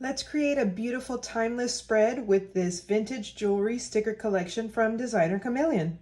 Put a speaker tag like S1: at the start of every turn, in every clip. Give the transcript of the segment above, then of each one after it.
S1: Let's create a beautiful timeless spread with this vintage jewelry sticker collection from Designer Chameleon.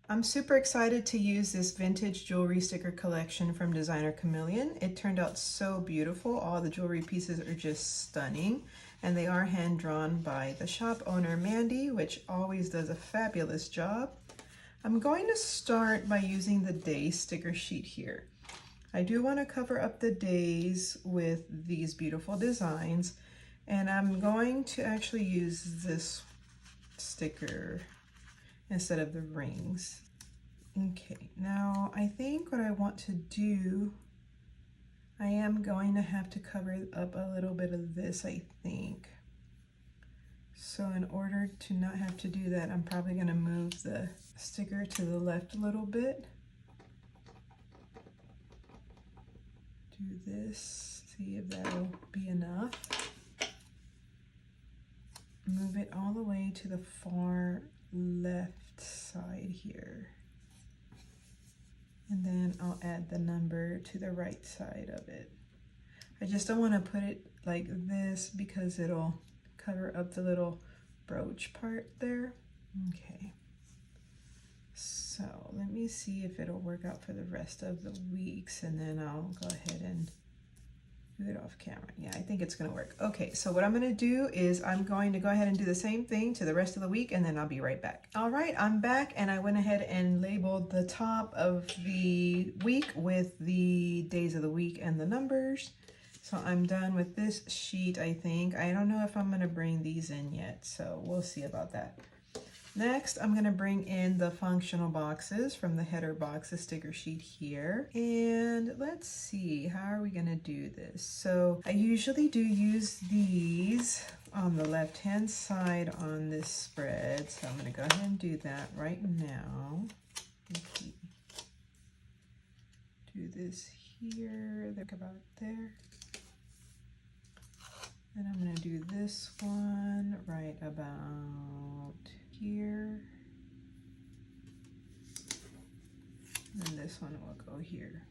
S1: I'm super excited to use this vintage jewelry sticker collection from Designer Chameleon. It turned out so beautiful. All the jewelry pieces are just stunning, and they are hand drawn by the shop owner Mandy, which always does a fabulous job. I'm going to start by using the day sticker sheet here. I do want to cover up the days with these beautiful designs, and I'm going to actually use this sticker instead of the rings. Okay, now I think what I want to do, I am going to have to cover up a little bit of this, I think. So in order to not have to do that, I'm probably going to move the sticker to the left a little bit. Do this, see if that'll be enough. Move it all the way to the far left side here. And then I'll add the number to the right side of it. I just don't want to put it like this because it'll cover up the little brooch part there. Okay. So let me see if it'll work out for the rest of the weeks, and then I'll go ahead and do it off camera. Yeah, I think it's gonna work. Okay, so what I'm gonna do is I'm going to go ahead and do the same thing to the rest of the week, and then I'll be right back. All right, I'm back, and I went ahead and labeled the top of the week with the days of the week and the numbers. So I'm done with this sheet, I think. I don't know if I'm gonna bring these in yet, so we'll see about that. Next, I'm gonna bring in the functional boxes from the header boxes sticker sheet here. And let's see, how are we gonna do this? So I usually do use these on the left-hand side on this spread. So I'm gonna go ahead and do that right now. Okay. Do this here, think about there. Then I'm gonna do this one right about here, and this one will go here.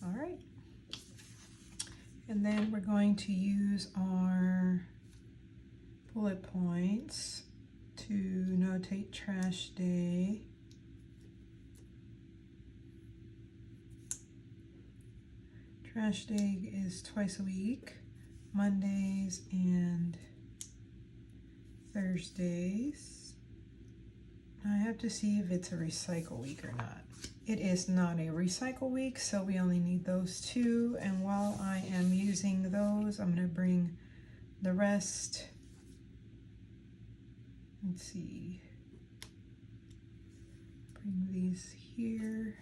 S1: All right, and then we're going to use our bullet points to notate trash day. Trash day is twice a week, Mondays and Thursdays. I have to see if it's a recycle week or not. It is not a recycle week, so we only need those two. And while I am using those, I'm going to bring the rest. Let's see. Bring these here.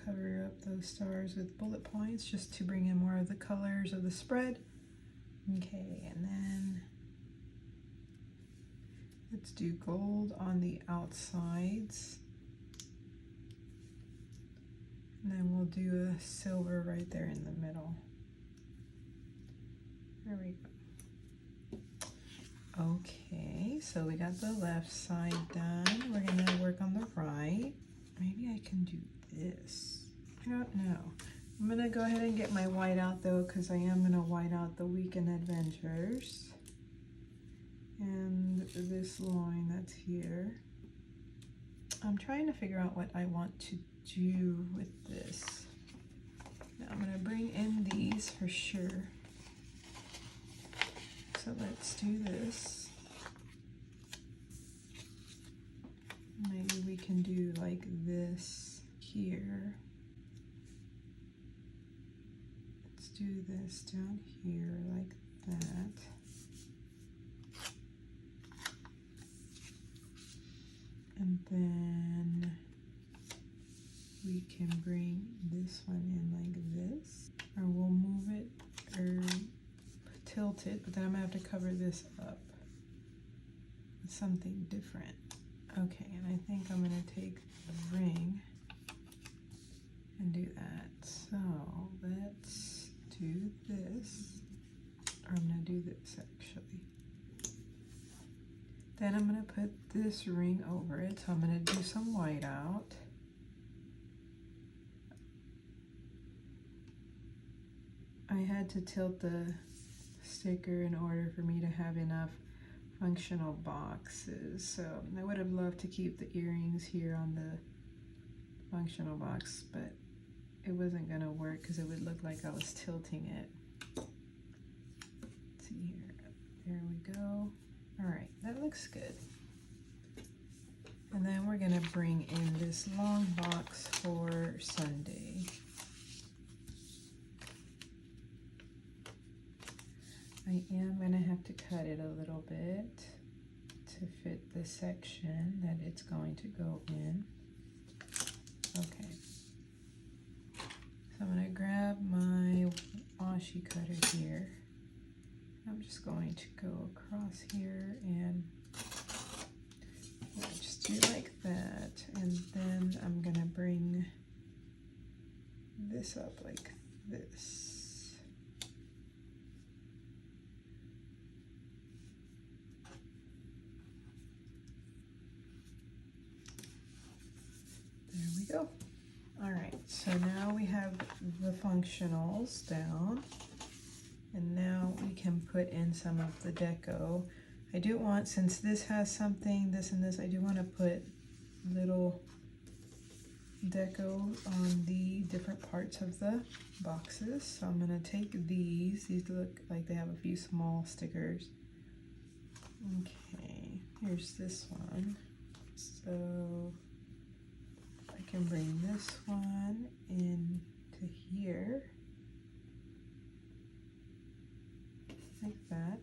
S1: Cover up those stars with bullet points just to bring in more of the colors of the spread. Okay, and then let's do gold on the outsides. And then we'll do a silver right there in the middle. There we go. Okay, so we got the left side done. We're gonna work on the right. Maybe I can do this. I don't know. I'm gonna go ahead and get my white out though, because I am gonna white out the weekend adventures. And this line that's here. I'm trying to figure out what I want to do with this. Now I'm gonna bring in these for sure. So let's do this. Maybe we can do like this here. Let's do this down here like that. And then we can bring this one in like this, or we'll move it or tilt it, but then I'm gonna have to cover this up with something different. Okay, and I think I'm gonna take the ring and do that. So let's do this, or I'm gonna do this actually. Then I'm gonna put this ring over it. So I'm gonna do some white out. I had to tilt the sticker in order for me to have enough functional boxes. So I would have loved to keep the earrings here on the functional box, but it wasn't gonna work because it would look like I was tilting it. Let's see here. There we go. All right, that looks good. And then we're gonna bring in this long box for Sunday. I am gonna have to cut it a little bit to fit the section that it's going to go in. Okay. So I'm gonna grab my washi cutter here. I'm just going to go across here and just do like that. And then I'm gonna bring this up like this. There we go. All right, so now we have the functionals down, and now we can put in some of the deco. I do want, since this has something, this and this, I do want to put little deco on the different parts of the boxes. So I'm going to take these look like they have a few small stickers. Okay, here's this one. So I can bring this one into here, like that.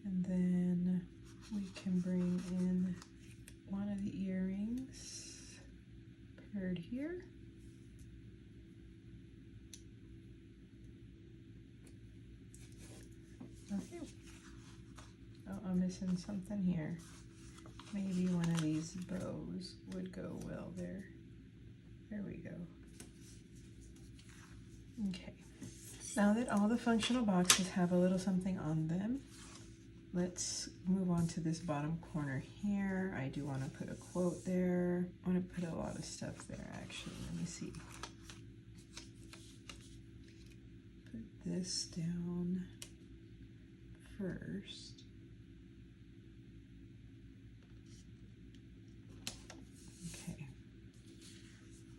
S1: And then we can bring in one of the earrings paired here. Okay. Oh, I'm missing something here. Maybe one of these bows would go well there. There we go. Okay. Now that all the functional boxes have a little something on them, let's move on to this bottom corner here. I do want to put a quote there. I want to put a lot of stuff there, actually. Let me see. Put this down first.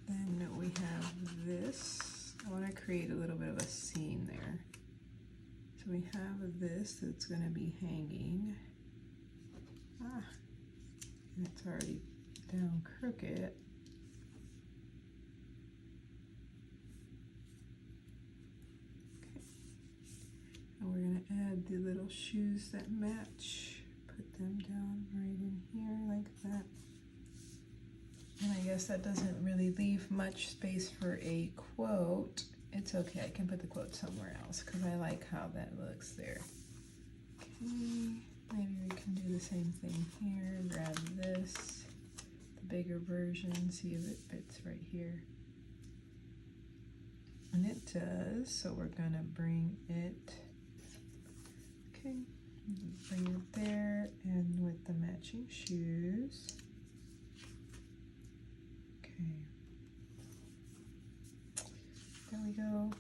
S1: Then we have this. I want to create a little bit of a seam there. So we have this that's going to be hanging. And it's already down crooked. Okay. And we're going to add the little shoes that match. Put them down right in here like that. And I guess that doesn't really leave much space for a quote. It's okay, I can put the quote somewhere else because I like how that looks there. Okay, maybe we can do the same thing here. Grab this, the bigger version, see if it fits right here. And it does, so we're gonna bring it, okay, bring it there, and with the matching shoes. There we go.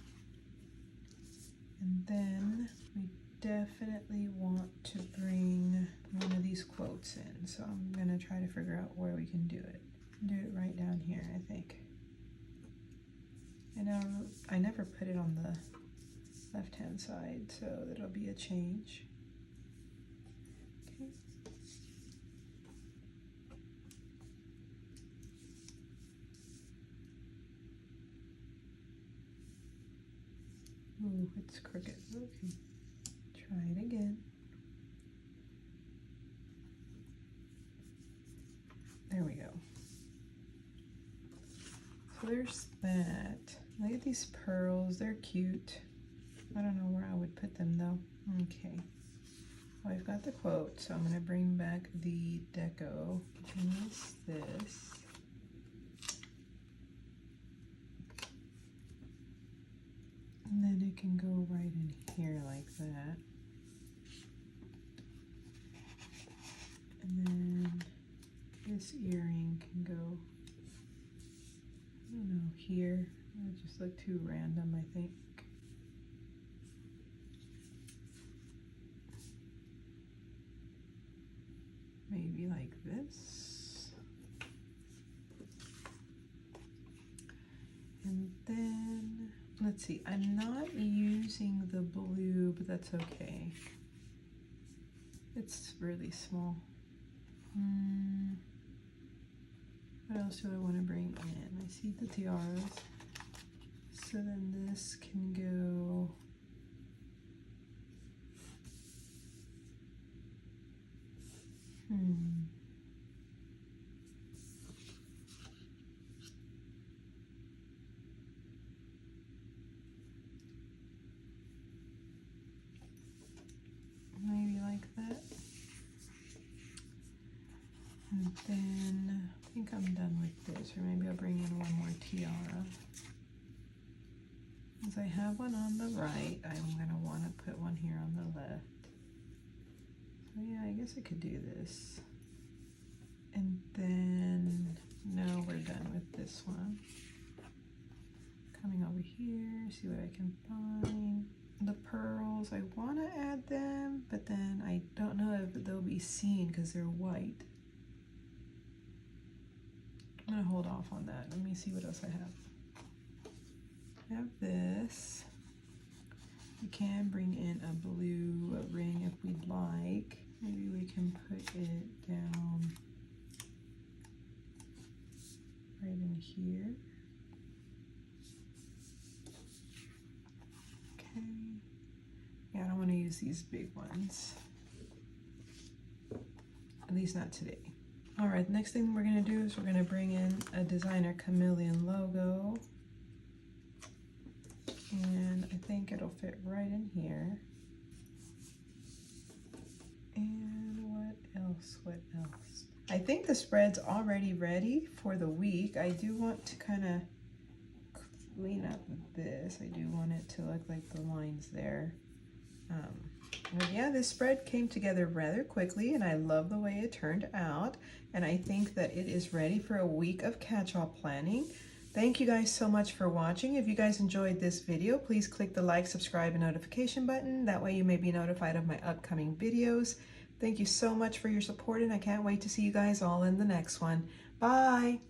S1: And then we definitely want to bring one of these quotes in. So I'm gonna try to figure out where we can do it. Do it right down here, I think. And I never put it on the left-hand side, so it'll be a change. Okay. Ooh, it's crooked. Okay, try it again. There we go. So there's that. Look at these pearls, they're cute. I don't know where I would put them though. Okay, well, I've got the quote, so I'm gonna bring back the deco. Use this. And then it can go right in here like that. And then this earring can go, I don't know, here. It just looked too random, I think. like this. And then, let's see, I'm not using the blue, but that's okay. It's really small. What else do I want to bring in? I see the tiaras. So then this can go. Maybe like that. And then I think I'm done with this, or maybe I'll bring in one more tiara. Since I have one on the right, I'm gonna want to put one here on the left. So yeah, I guess I could do this. And then now we're done with this one. Coming over here, see what I can find. The pearls, I want to add them, but then I don't know if they'll be seen because they're white. I'm gonna hold off on that. Let me see what else I have. I have this. We can bring in a blue ring if we'd like. Maybe we can put it down right in here. Okay. Yeah, I don't want to use these big ones. At least not today. All right, the next thing we're gonna do is we're gonna bring in a designer chameleon logo. And I think it'll fit right in here. And what else? What else? I think the spread's already ready for the week. I do want to kind of clean up this. I do want it to look like the lines there. But yeah, this spread came together rather quickly, and I love the way it turned out. And I think that it is ready for a week of catch-all planning. Thank you guys so much for watching. If you guys enjoyed this video, please click the like, subscribe, and notification button. That way you may be notified of my upcoming videos. Thank you so much for your support, and I can't wait to see you guys all in the next one. Bye!